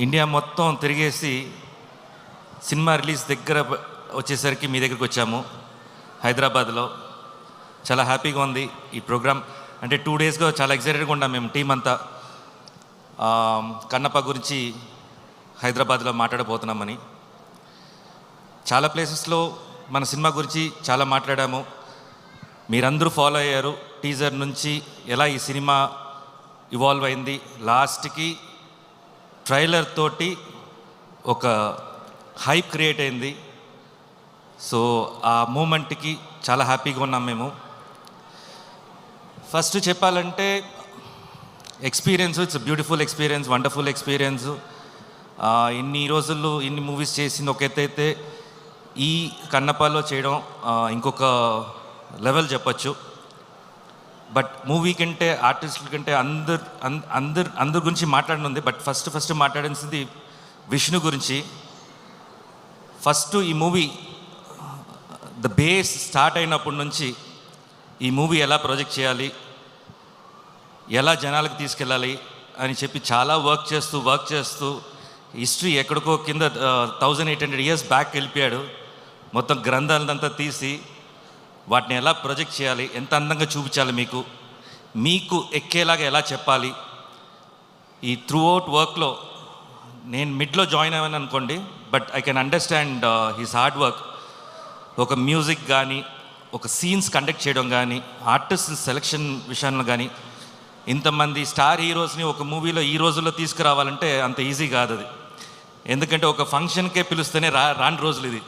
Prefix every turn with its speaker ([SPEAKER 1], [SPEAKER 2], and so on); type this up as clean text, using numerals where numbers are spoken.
[SPEAKER 1] India మొత్తం తిరిగేసి cinema release దగ్గర వచ్చేసరికి మీ దగ్గరికి వచ్చాము హైదరాబాద్లో. చాలా హ్యాపీగా ఉంది ఈ ప్రోగ్రామ్. అంటే 2 డేస్గా చాలా ఎక్సైటెడ్గా ఉన్నాం మేము టీం అంతా. కన్నప్ప గురించి హైదరాబాద్లో మాట్లాడబోతున్నామని. చాలా ప్లేసెస్లో మన సినిమా గురించి చాలా మాట్లాడాము, మీరందరూ ఫాలో అయ్యారు. టీజర్ నుంచి ఎలా ఈ సినిమా ఇవాల్వ్ అయింది, లాస్ట్కి ట్రైలర్ తోటి ఒక హైప్ క్రియేట్ అయింది. సో ఆ మూమెంట్కి చాలా హ్యాపీగా ఉన్నాం మేము. ఫస్ట్ చెప్పాలంటే experience, it's beautiful experience, wonderful experience. ఇన్ని రోజుల్లో ఇన్ని మూవీస్ చేసింది ఒక ఎత్తు అయితే, ఈ కన్నప్పలో చేయడం ఇంకొక లెవెల్ చెప్పచ్చు. బట్ మూవీ కంటే ఆర్టిస్టుల కంటే అందరి గురించి మాట్లాడనుంది. బట్ ఫస్ట్ మాట్లాడాల్సింది విష్ణు గురించి. ఫస్ట్ ఈ మూవీ ద బేస్ స్టార్ట్ అయినప్పటి నుంచి ఈ మూవీ ఎలా ప్రొజెక్ట్ చేయాలి, ఎలా జనాలకు తీసుకెళ్ళాలి అని చెప్పి చాలా వర్క్ చేస్తూ హిస్టరీ ఎక్కడికో కింద 1800 years బ్యాక్ వెళ్ళిపోయాడు. మొత్తం గ్రంథాలంతా తీసి వాటిని ఎలా ప్రొజెక్ట్ చేయాలి, ఎంత అందంగా చూపించాలి, మీకు ఎక్కేలాగా ఎలా చెప్పాలి. ఈ త్రూ అవుట్ వర్క్లో నేను మిడ్లో జాయిన్ అయ్యాను అనుకోండి, but I can understand his hard work. ఒక మ్యూజిక్ కానీ, ఒక సీన్స్ కండక్ట్ చేయడం కానీ, ఆర్టిస్ట్ సెలెక్షన్ విషయంలో కానీ, ఇంతమంది స్టార్ హీరోస్ని ఒక మూవీలో ఈ రోజుల్లో తీసుకురావాలంటే అంత ఈజీ కాదు అది. ఎందుకంటే ఒక ఫంక్షన్కే పిలుస్తేనే రాని రోజులు ఇది.